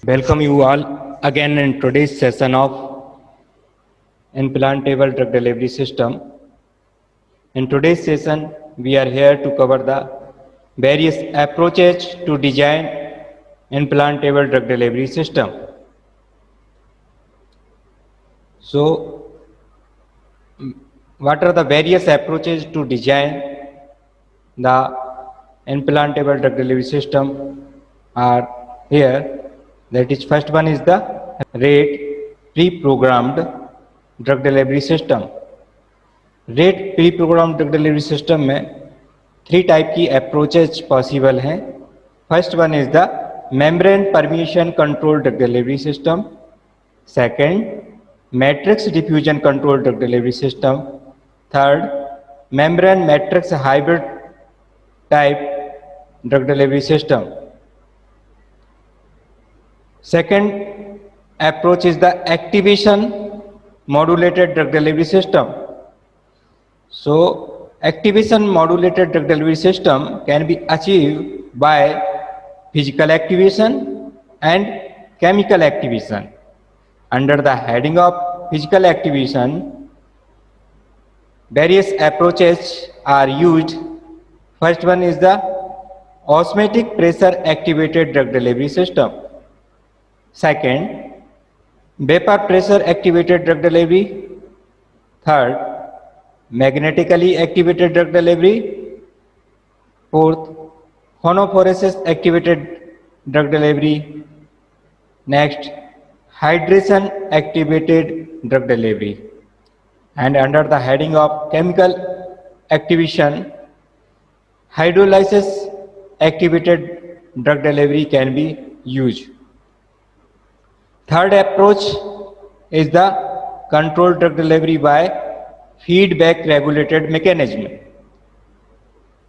Welcome you all again in today's session of implantable drug delivery system. In today's session, we are here to cover the various approaches to design implantable drug delivery system. So, what are the various approaches to design the implantable drug delivery system are here. That is, first one is the rate pre-programmed drug delivery system. Rate pre program drug delivery system में 3 type की approaches possible हैं. First one is the membrane permission control drug delivery system. Second, matrix diffusion control drug delivery system. Third, membrane matrix hybrid type drug delivery system. Second approach is the activation modulated drug delivery system. So, activation modulated drug delivery system can be achieved by physical activation and chemical activation. Under the heading of physical activation, various approaches are used. First one is the osmotic pressure activated drug delivery system. Second, vapor pressure activated drug delivery. Third, magnetically activated drug delivery. Fourth, phonophoresis activated drug delivery. Next, hydration activated drug delivery. And under the heading of chemical activation, hydrolysis activated drug delivery can be used. Third approach is the controlled drug delivery by feedback regulated mechanism.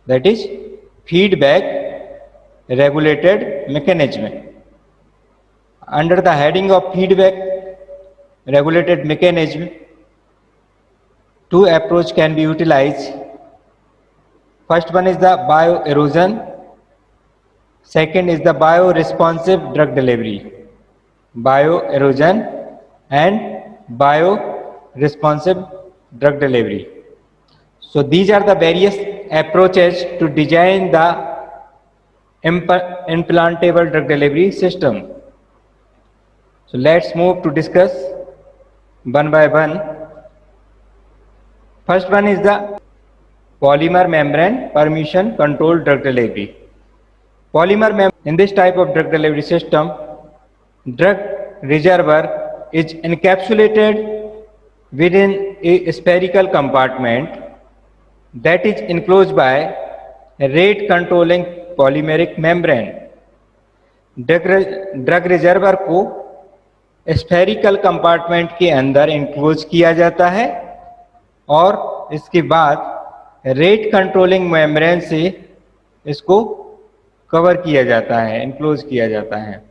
That is, feedback regulated mechanism. Under the heading of feedback regulated mechanism, 2 approaches can be utilized. First one is the bioerosion. Second is the bioresponsive drug delivery. Bioerosion and bioresponsive drug delivery. So these are the various approaches to design the implantable drug delivery system. So let's move to discuss one by one. First one is the polymer membrane permission controlled drug delivery. Polymer membrane, in this type of drug delivery system, drug reservoir is encapsulated within a spherical compartment that is enclosed by a rate controlling polymeric membrane. Drug reservoir को spherical compartment के अंदर enclose किया जाता है और इसके बाद rate controlling membrane से इसको कवर किया जाता है, इंक्लोज किया जाता है.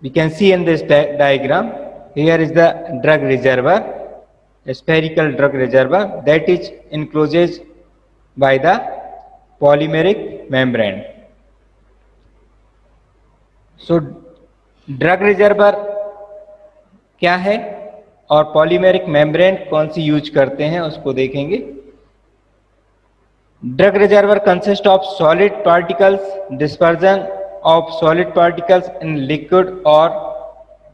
We can see in this diagram, here is the drug reservoir, a spherical drug reservoir that is enclosed by the polymeric membrane. So, drug reservoir क्या है और polymeric membrane कौन सी यूज करते हैं उसको देखेंगे. Drug reservoir consists of solid particles, dispersion of solid particles in liquid or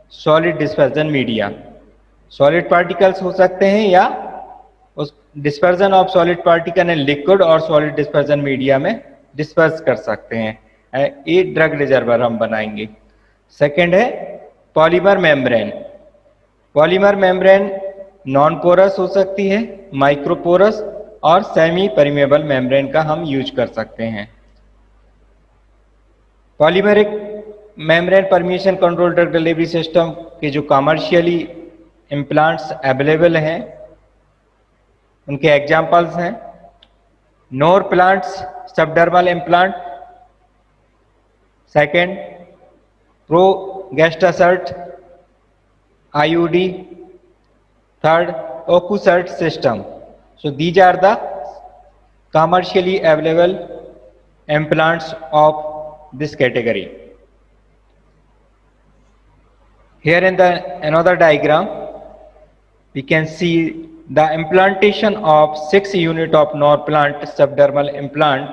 solid dispersion media. Solid particles हो सकते हैं या उस dispersion of solid particle in liquid और solid dispersion media में disperse कर सकते हैं. ये ड्रग रिजर्वर हम बनाएंगे. सेकेंड है polymer membrane. Polymer membrane non porous हो सकती है, माइक्रोपोरस और सेमी परमेबल मेम्ब्रेन का हम यूज कर सकते हैं. Polymeric membrane permission control drug delivery system के जो कमर्शियली इम्प्लांट्स अवेलेबल हैं उनके एग्जांपल्स हैं Norplants, subdermal implant. Second, Progestasert IUD. Third, Ocusert system. So these are the commercially available implants of this category. Here in the another diagram, we can see the implantation of 6 unit of Norplant subdermal implant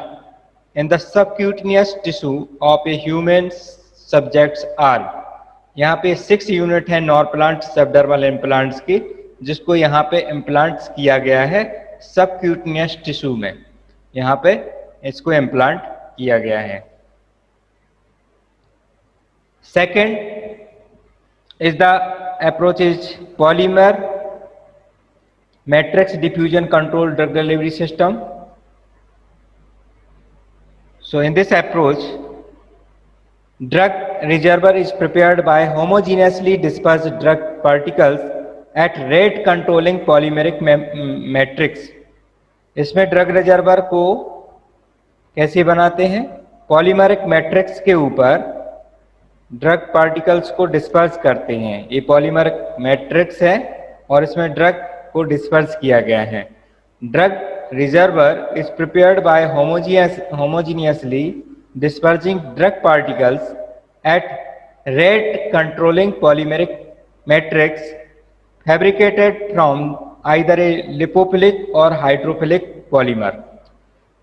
in the subcutaneous tissue of a human subject's arm. यहाँ पे 6 unit है नॉरप्लांट subdermal implants की, जिसको यहाँ पे implants किया गया है सबक्यूटनियस टिश्यू में। यहाँ पे इसको इम्प्लांट किया गया है। Second is the approach is polymer matrix diffusion control drug delivery system. So in this approach, drug reservoir is prepared by homogeneously dispersed drug particles at rate controlling polymeric matrix। इसमें drug reservoir को कैसे बनाते हैं? Polymeric matrix के ऊपर drug particles को disperse करते हैं। ये पॉलीमरिक मैट्रिक्स है और इसमें ड्रग को डिस्पर्स किया गया है। Drug reservoir is prepared by homogeneously dispersing drug particles at rate controlling polymeric matrix fabricated from either a lipophilic or hydrophilic polymer।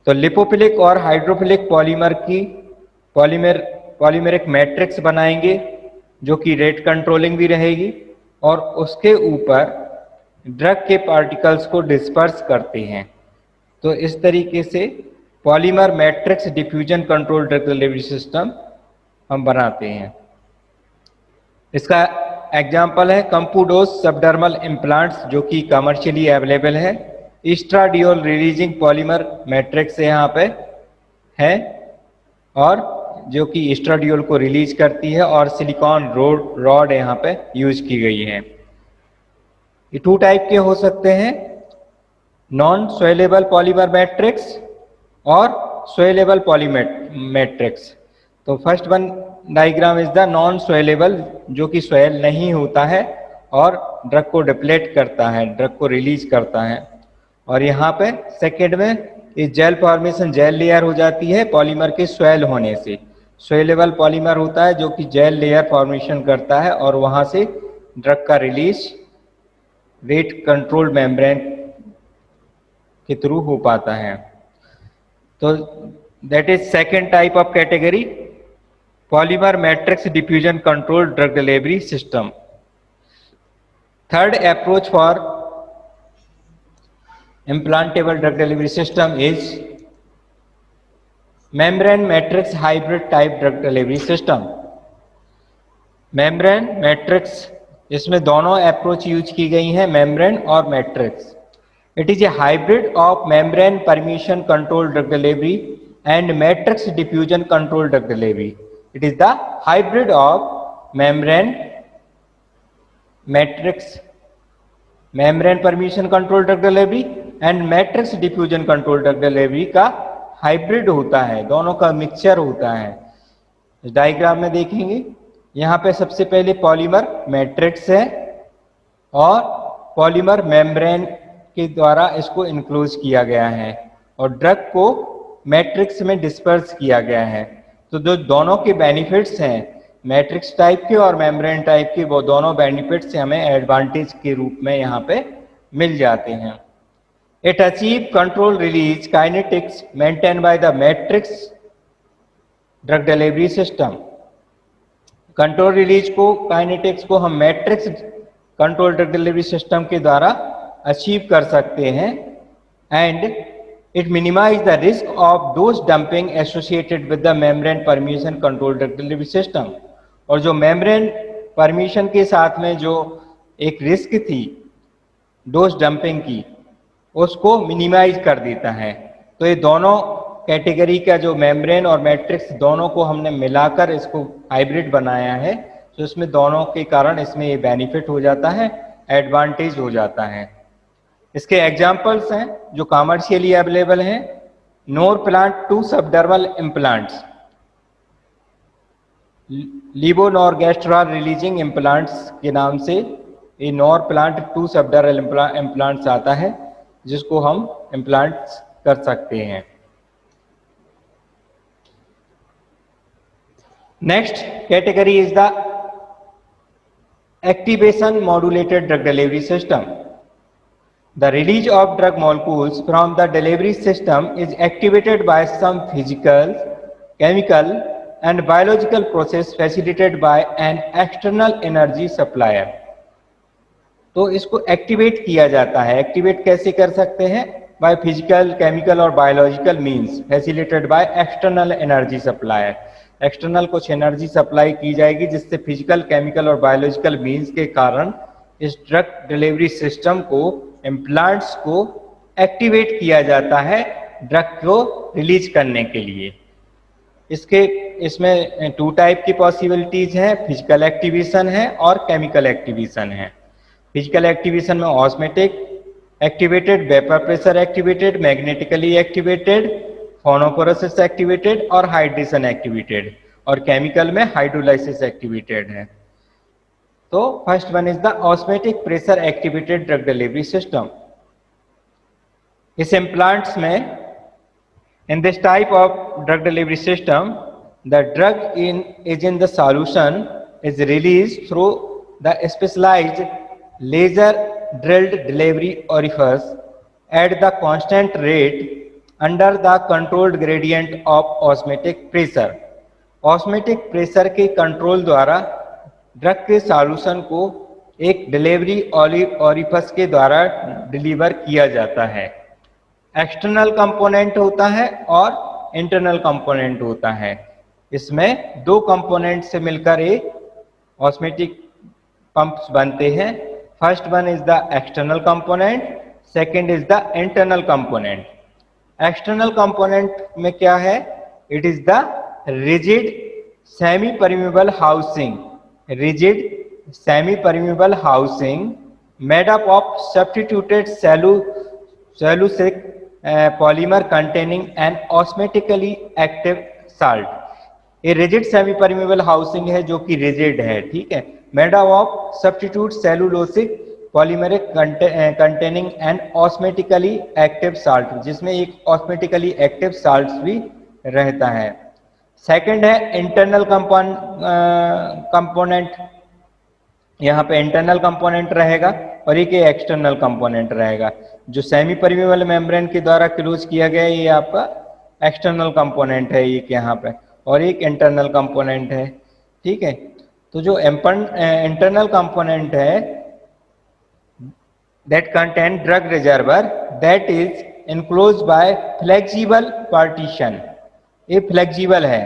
तो लिपोफिलिक और हाइड्रोफिलिक पॉलीमर की पॉलीमेरिक मैट्रिक्स बनाएंगे जो कि रेट कंट्रोलिंग भी रहेगी और उसके ऊपर ड्रग के पार्टिकल्स को डिस्पर्स करते हैं। तो इस तरीके से polymer matrix diffusion control drug delivery system हम बनाते हैं। इसका एग्जाम्पल है कंपूडोस सबडर्मल इम्प्लांट्स, जो कि कमर्शियली अवेलेबल है। एस्ट्राडियोल रिलीजिंग पॉलीमर मैट्रिक्स यहाँ पे है और जो कि एस्ट्राडियोल को रिलीज करती है और सिलिकॉन रॉड यहाँ पे यूज की गई है। ये 2 टाइप के हो सकते हैं, नॉन सोइलेबल पॉलीमर मैट्रिक्स और सोइलेबल मैट्रिक्स। तो first one diagram is the non soluble, जो कि सोयल नहीं होता है और ड्रग को डिप्लेट करता है, ड्रग को रिलीज करता है। और यहाँ पे सेकेंड में ये जेल फॉर्मेशन, जेल लेयर हो जाती है पॉलीमर के सोयल होने से। सोइलेबल पॉलीमर होता है जो कि जेल लेयर फॉर्मेशन करता है और वहां से ड्रग का रिलीज रेट कंट्रोल मेम्ब्रेन के थ्रू हो पाता है। तो that is second type of category, polymer matrix diffusion control drug delivery system. Third approach for implantable drug delivery system is membrane matrix hybrid type drug delivery system। membrane matrix, इसमें दोनों approach use की गई हैं, membrane और matrix. It is a hybrid of membrane permission control drug delivery and matrix diffusion control drug delivery. It is the hybrid of membrane matrix, membrane permission control drug delivery and matrix diffusion control drug delivery का hybrid होता है, दोनों का mixture होता है। इस diagram में देखेंगे, यहाँ पे सबसे पहले पॉलीमर मैट्रिक्स है और पॉलीमर मेम्ब्रेन के द्वारा इसको इनक्लोज किया गया है और ड्रग को मैट्रिक्स में डिस्पर्स किया गया है। तो जो दोनों के बेनिफिट्स हैं, मैट्रिक्स टाइप के और मेम्ब्रेन टाइप के, वो दोनों बेनिफिट्स हमें एडवांटेज के रूप में यहाँ पे मिल जाते हैं। It achieve control release kinetics maintained by the matrix drug delivery system। Control release को, काइनेटिक्स को हम matrix control drug delivery system के द्वारा अचीव कर सकते हैं and it minimise the risk of dose dumping associated with the membrane permission control drug delivery system. और जो मेम्ब्रेन परमिशन के साथ में जो एक रिस्क थी डोज डंपिंग की, उसको मिनिमाइज कर देता है। तो ये दोनों कैटेगरी का जो मेम्ब्रेन और मैट्रिक्स, दोनों को हमने मिलाकर इसको हाइब्रिड बनाया है। तो इसमें दोनों के कारण इसमें ये बेनिफिट हो जाता है, एडवांटेज हो जाता है। इसके एग्जाम्पल्स हैं जो कमर्शियली अवेलेबल हैं, नॉरप्लांट 2 सबडर्मल इम्प्लांट्स, लीवोनॉरगेस्ट्रल रिलीजिंग इम्प्लांट्स के नाम से ये नॉरप्लांट 2 सबडर्मल इम्प्लांट्स आता है, जिसको हम इम्प्लांट्स कर सकते हैं। Next category is the activation modulated drug delivery system. The release of drug molecules from the delivery system is activated by some physical, chemical and biological process facilitated by an external energy supplier. तो इसको activate किया जाता है। Activate कैसे कर सकते हैं? By physical, chemical और biological means facilitated by external energy supplier. External कुछ एनर्जी सप्लाई की जाएगी जिससे फिजिकल, केमिकल और बायोलॉजिकल मीन्स के कारण इस ड्रग डिलीवरी सिस्टम को, इम्प्लांट्स को एक्टिवेट किया जाता है ड्रग को रिलीज करने के लिए। इसमें 2 टाइप की पॉसिबिलिटीज हैं, फिजिकल एक्टिवेशन है और केमिकल एक्टिवेशन है। फिजिकल एक्टिवेशन में osmotic activated, vapour pressure activated, magnetically activated, phonophoresis activated और हाइड्रेशन एक्टिवेटेड, और केमिकल में हाइड्रोलाइसिस एक्टिवेटेड है। तो first one is the osmotic pressure activated drug delivery system. इस इम्प्लांट्स में in this type of drug delivery system, the drug is in the solution is released through the specialized laser drilled delivery orifice at the constant rate under the controlled gradient of osmotic pressure. Osmotic pressure के control द्वारा drug के solution को एक delivery orifice के द्वारा deliver किया जाता है। एक्सटर्नल कंपोनेंट होता है और इंटरनल कंपोनेंट होता है। इसमें 2 कंपोनेंट से मिलकर एक ऑस्मेटिक पंप्स बनते हैं। First one is the external component, second is the internal component. External component में क्या है? It is the rigid semi permeable housing, rigid semi permeable housing made up of substituted cellulosic polymer containing an osmotically active salt। ये rigid semi permeable housing है जो कि rigid है, ठीक है, made up of substitute cellulosic polymeric containing an osmotically active salt, जिसमें एक ऑस्मेटिकली active salt भी रहता है। सेकंड है इंटरनल कंपोनेंट। यहाँ पे इंटरनल कंपोनेंट रहेगा और एक एक्सटर्नल कंपोनेंट रहेगा। जो सेमी परमेबल मेम्ब्रेन के द्वारा क्लोज किया गया ये आपका एक्सटर्नल कंपोनेंट है एक यहाँ पे, और एक इंटरनल कंपोनेंट है, ठीक है। तो जो इंटरनल कंपोनेंट है that contain drug reservoir that is enclose by flexible partition. ये फ्लेक्सिबल है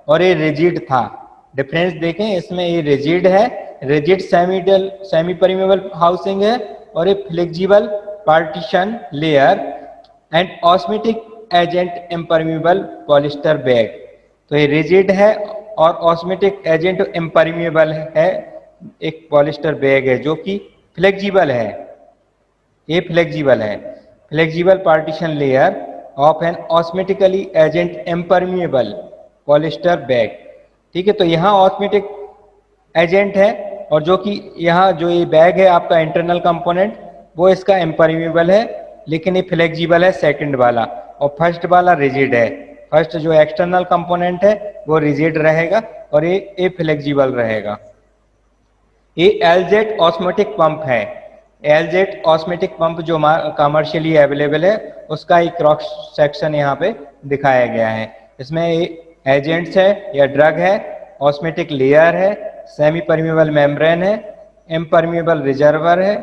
और ये रिजिड था। डिफरेंस देखें, इसमें ये रिजिड है, रिजिड सेमी परमेबल हाउसिंग है, और ये flexible partition layer and osmotic agent impermeable polyester bag. तो ये रिजिड है और ऑस्मेटिक एजेंट इम्परमेबल है, एक पॉलिस्टर बैग है जो कि फ्लेक्सिबल है। ये फ्लेक्सिबल है, flexible partition layer of an osmotically agent impermeable polyester bag, ठीक है। तो यहाँ ऑस्मेटिक एजेंट है और जो कि यहाँ जो ये बैग है आपका इंटरनल कंपोनेंट वो इसका इम्परमेबल है, लेकिन ये फ्लेक्सिबल है सेकंड वाला, और फर्स्ट वाला रिजिड है। फर्स्ट जो एक्सटर्नल कंपोनेंट है वो रिजिड रहेगा और ये फ्लेक्सिबल रहेगा। ये एलजेट ऑस्मोटिक पंप है। एलजेट ऑस्मेटिक पंप जो कमर्शियली अवेलेबल है उसका एक क्रॉस सेक्शन यहाँ पे दिखाया गया है। इसमें एजेंट्स है या ड्रग है, ऑस्मेटिक लेयर है, सेमी परमेबल मेम्ब्रेन है, इम्परमेबल रिजर्वर है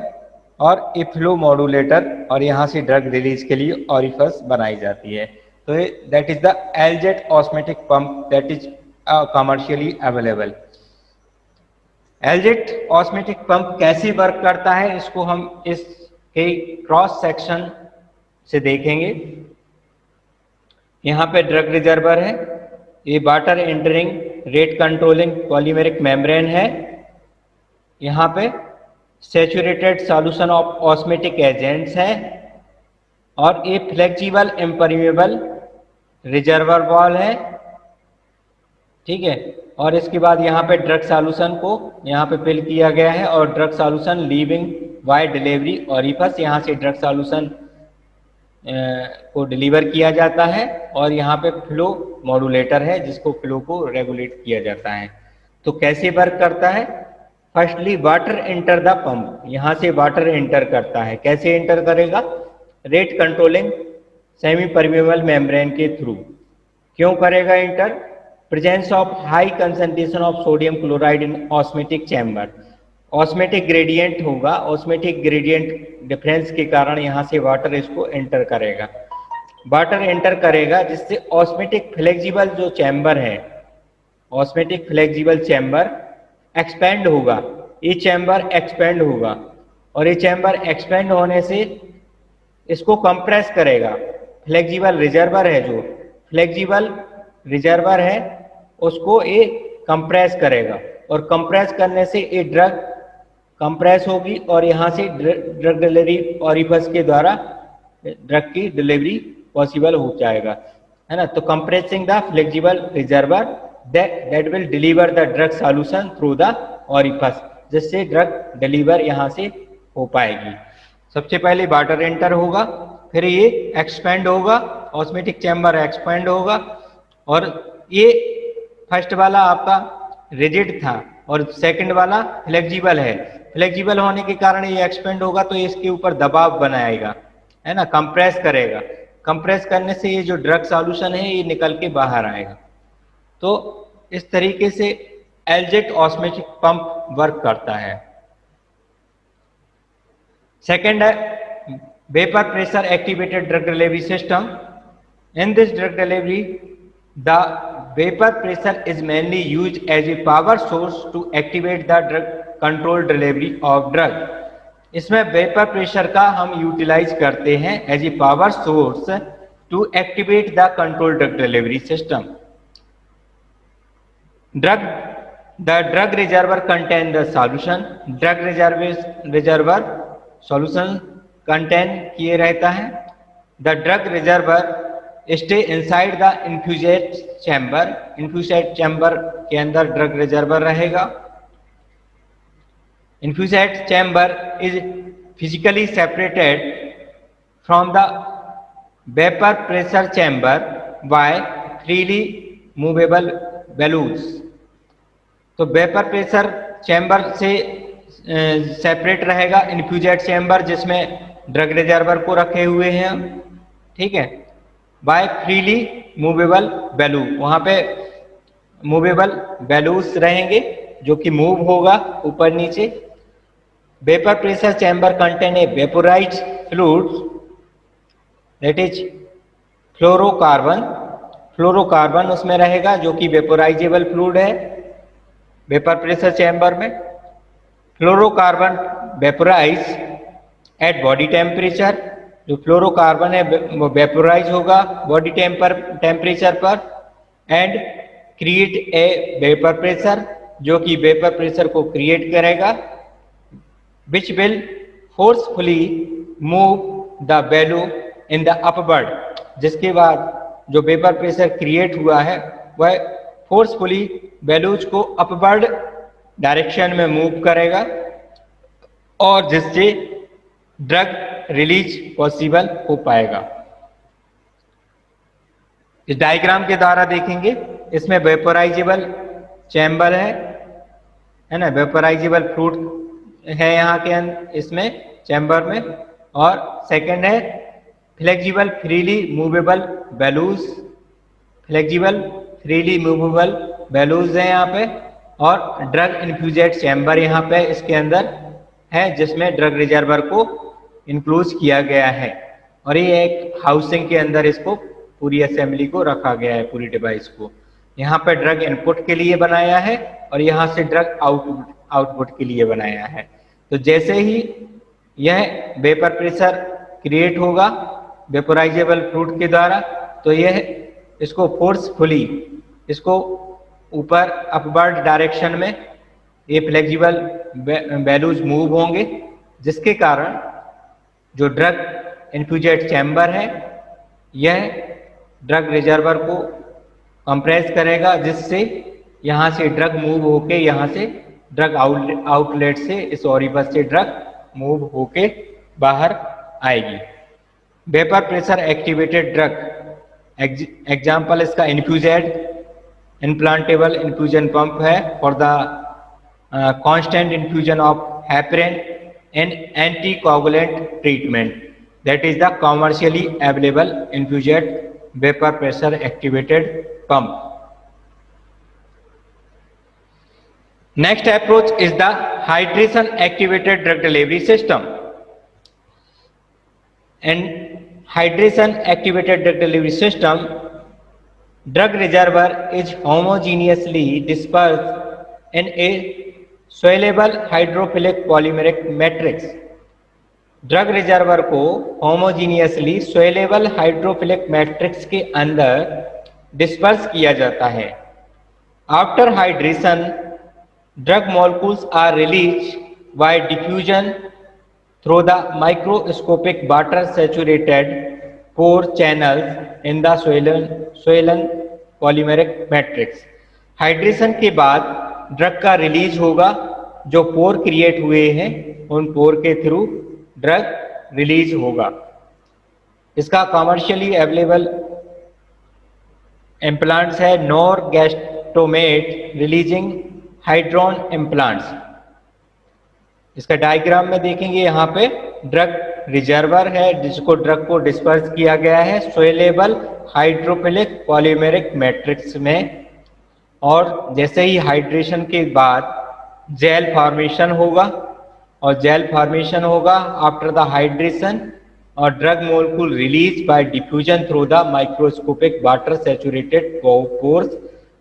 और फ्लो मॉड्यूलेटर, और यहाँ से ड्रग रिलीज के लिए ऑरिफिस बनाई जाती है। तो that is the Alzet osmotic pump that is commercially available. Alzet osmotic pump कैसे वर्क करता है इसको हम इसके क्रॉस सेक्शन से देखेंगे। यहाँ पे ड्रग रिजर्वर है, ये water entering rate controlling polymeric membrane है, यहाँ पे saturated solution of osmotic agents है, और ये फ्लेक्सिबल इम्परमेबल रिजर्वर वॉल है, ठीक है। और इसके बाद यहाँ पे ड्रग सॉल्यूशन को यहाँ पे फिल किया गया है और drug solution leaving by delivery orifice, यहाँ से ड्रग सॉल्यूशन को डिलीवर किया जाता है, और यहाँ पे फ्लो मॉड्यूलेटर है जिसको फ्लो को रेगुलेट किया जाता है। तो कैसे वर्क करता है? Firstly water enter the pump, यहां से वाटर एंटर करता है। कैसे एंटर करेगा? Rate controlling semi permeable membrane के थ्रू। क्यों करेगा enter? Presence of high concentration of sodium chloride in osmotic chamber, osmotic gradient होगा, ऑस्मेटिक ग्रेडियंट डिफरेंस के कारण यहाँ से वाटर इसको एंटर करेगा। वाटर एंटर करेगा जिससे ऑस्मेटिक फ्लेक्सिबल जो चैम्बर है, ऑस्मेटिक फ्लेक्सिबल चैम्बर एक्सपेंड होगा, ये चैम्बर एक्सपेंड होगा और ये चैम्बर एक्सपेंड होने से इसको कंप्रेस करेगा। फ्लेक्सिबल रिजर्वर है, जो फ्लेक्सिबल रिजर्वर है उसको ये कंप्रेस करेगा और कंप्रेस करने से ये ड्रग कंप्रेस होगी और यहाँ से ड्रग डिलीवरी ऑरिफिस के द्वारा ड्रग की डिलीवरी पॉसिबल हो जाएगा, है ना। तो compressing the flexible reservoir that will deliver the drug solution through the orifice, जिससे ड्रग डिलीवर यहाँ से हो पाएगी। सबसे पहले वाटर एंटर होगा, फिर ये एक्सपेंड होगा, ऑस्मेटिक चैम्बर एक्सपेंड होगा और ये फर्स्ट वाला आपका रिजिड था और सेकंड वाला फ्लेक्सिबल है। फ्लेक्सिबल होने के कारण ये एक्सपेंड होगा तो इसके ऊपर दबाव बनाएगा, है ना, कंप्रेस करेगा। कंप्रेस करने से ये जो ड्रग सॉल्यूशन है ये निकल के बाहर आएगा। तो इस तरीके से एलजेट ऑस्मेटिक पंप वर्क करता है। सेकेंड है vapour pressure activated drug delivery system. In this drug delivery the vapour pressure is mainly use as a power source to activate the drug control delivery of drug. इसमें vapour pressure का हम utilize करते हैं as a power source to activate the control drug delivery system. The drug reservoir contain the solution, drug reservoir solution contain किए रहता है। The drug reservoir stay inside the infusate chamber, infusate chamber के अंदर drug reservoir रहेगा। Infusate chamber is physically separated from the vapor pressure chamber by freely movable balloons। तो vapour pressure chamber से separate रहेगा इन्फ्यूजेट chamber जिसमें drug reservoir को रखे हुए हैं, ठीक है, बाय फ्रीली मूवेबल बैलू। वहाँ पे मूवेबल बैलूस रहेंगे जो कि मूव होगा ऊपर नीचे। Vapour pressure chamber contain a vaporised fluid that is fluorocarbon. Fluorocarbon उसमें रहेगा जो कि वेपोराइजेबल फ्लूइड है वेपर प्रेशर चैम्बर में। Fluorocarbon vaporise at body temperature, जो फ्लोरोकार्बन है वो वेपोराइज होगा बॉडी टेम्परेचर पर and create a vapour pressure, जो कि वेपर प्रेशर को क्रिएट करेगा, which will forcefully move the bellow in the upward. जिसके बाद जो वेपर प्रेशर क्रिएट हुआ है वह फोर्सफुली बैलूज को अपवर्ड डायरेक्शन में मूव करेगा और जिससे ड्रग रिलीज पॉसिबल हो पाएगा। इस डायग्राम के द्वारा देखेंगे, इसमें वेपोराइजेबल चैम्बर है ना, वेपोराइजेबल फ्लूइड है यहाँ के इसमें चैम्बर में, और सेकंड है flexible freely movable bellows. Flexible freely movable bellows है यहाँ पे, और ड्रग इन्फ्यूजेट चैम्बर यहाँ पे इसके अंदर है जिसमें ड्रग रिजर्वर को इंक्लूज किया गया है। और ये एक हाउसिंग के अंदर इसको पूरी असेंबली को रखा गया है, पूरी डिवाइस को। यहाँ पे ड्रग इनपुट के लिए बनाया है और यहाँ से ड्रग आउटपुट के लिए बनाया है। तो जैसे ही यह वेपर प्रेशर क्रिएट होगा वेपोराइजेबल फ्लूइड के द्वारा, तो यह इसको फोर्सफुली इसको ऊपर अपवर्ड डायरेक्शन में ये फ्लेक्सिबल बैलूज मूव होंगे, जिसके कारण जो ड्रग इन्फ्यूजेट चैम्बर है यह ड्रग रिजर्वर को कंप्रेस करेगा, जिससे यहाँ से ड्रग मूव होके यहाँ से ड्रग आउटलेट से इस ऑरिफिस से ड्रग मूव होके बाहर आएगी। Vapour pressure activated drug example इसका इन्फ्यूजेड इम्प्लांटेबल इन्फ्यूजन पंप है for the constant infusion of heparin and anticoagulant treatment. That is the commercially available infused vapor pressure activated pump. Next approach is the hydration activated drug delivery system. And hydration activated drug delivery system, drug reservoir is homogeneously dispersed in a soluble hydrophilic polymeric matrix. Drug reservoir को homogeneously soluble hydrophilic matrix के अंदर disperse किया जाता है. After hydration drug molecules are release by diffusion through the microscopic water saturated pore channels in the swollen polymeric matrix. Hydration के बाद drug का release होगा, जो पोर क्रिएट हुए हैं उन पोर के थ्रू ड्रग रिलीज होगा. इसका कमर्शियली अवेलेबल इम्प्लांट्स है नॉर्गेस्टोमेट रिलीजिंग हाइड्रोन इम्प्लांट्स. इसका डायग्राम में देखेंगे, यहाँ पे ड्रग रिजर्वर है जिसको ड्रग को डिस्पर्स किया गया है सोलेबल हाइड्रोफिलिक पॉलीमेरिक मैट्रिक्स में. और जैसे ही हाइड्रेशन के बाद जेल फॉर्मेशन होगा, और जेल फॉर्मेशन होगा आफ्टर द हाइड्रेशन, और drug molecule release by diffusion through the microscopic water saturated pores.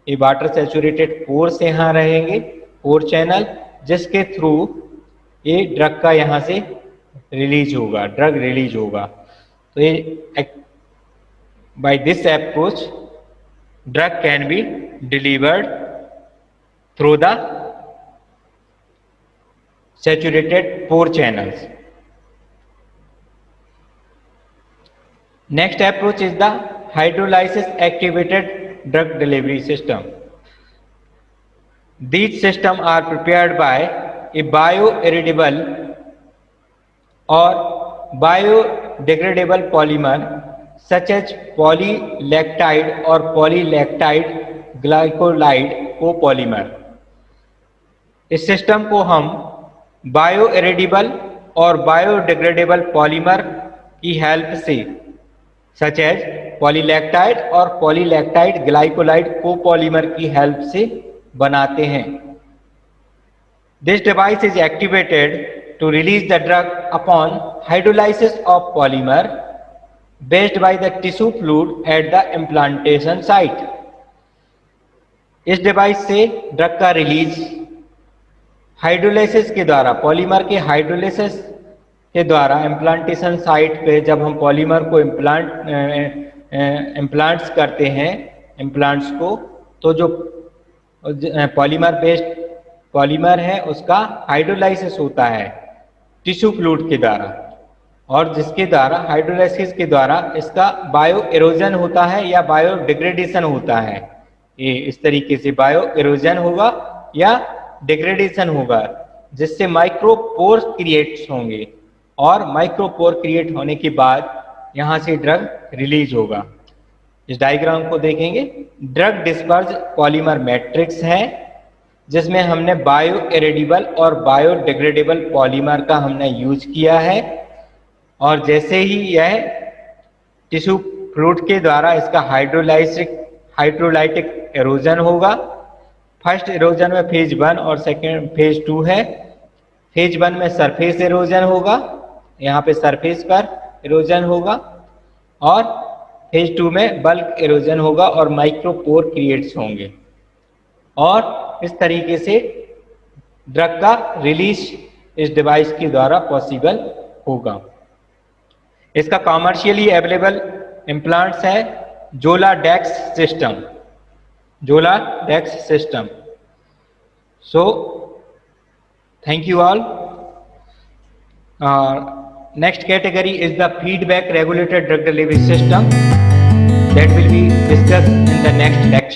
ये वाटर सैचुरेटेड पोर्स यहाँ रहेंगे, पोर चैनल, जिसके थ्रू ये ड्रग का यहाँ से रिलीज होगा, ड्रग रिलीज होगा. तो ये by this approach drug can be delivered through the saturated pore channels. Next approach is the hydrolysis activated drug delivery system. These systems are prepared by a bioerodible or biodegradable polymer such as polylactide or polylactide glycolide copolymer. इस system को हम बायोएरेडिबल और biodegradable polymer की help से such as पॉलीलैक्टाइड और पॉलीलैक्टाइड ग्लाइकोलाइड copolymer की help से बनाते हैं. This device is activated to release the drug upon hydrolysis of polymer based by the tissue fluid at the implantation site. इस डिवाइस से ड्रग का रिलीज हाइड्रोलाइसिस के द्वारा, पॉलीमर के हाइड्रोलाइसिस के द्वारा इम्प्लांटेशन साइट पे जब हम पॉलीमर को इम्प्लांट्स करते हैं इम्प्लांट्स को, तो जो पॉलीमर बेस्ड पॉलीमर है उसका हाइड्रोलाइसिस होता है टिश्यू फ्लूइड के द्वारा, और जिसके द्वारा हाइड्रोलाइसिस के द्वारा इसका बायो एरोजन होता है या बायो डिग्रेडेशन होता है. ये इस तरीके से बायो एरोजन होगा या डिग्रेडेशन होगा, जिससे माइक्रोपोर क्रिएट होंगे, और माइक्रोपोर क्रिएट होने के बाद यहाँ से ड्रग रिलीज होगा. इस डायग्राम को देखेंगे, ड्रग डिस्पर्स पॉलीमर मैट्रिक्स है जिसमें हमने बायो एरेडिबल और बायोडिग्रेडेबल पॉलीमर का हमने यूज किया है. और जैसे ही यह टिश्यू फ्लूइड के द्वारा इसका हाइड्रोलाइटिक एरोजन होगा. फर्स्ट एरोजन में फेज 1 और सेकेंड फेज 2 है. फेज 1 में सरफेस एरोजन होगा, यहाँ पे सरफेस पर एरोजन होगा, और फेज 2 में बल्क एरोजन होगा और माइक्रोपोर क्रिएट्स होंगे, और इस तरीके से ड्रग का रिलीज इस डिवाइस के द्वारा पॉसिबल होगा. इसका कॉमर्शियली अवेलेबल इम्प्लांट्स है Zoladex system, Zoladex system. So thank you all. Next category is the feedback regulated drug delivery system that will be discussed in the next lecture.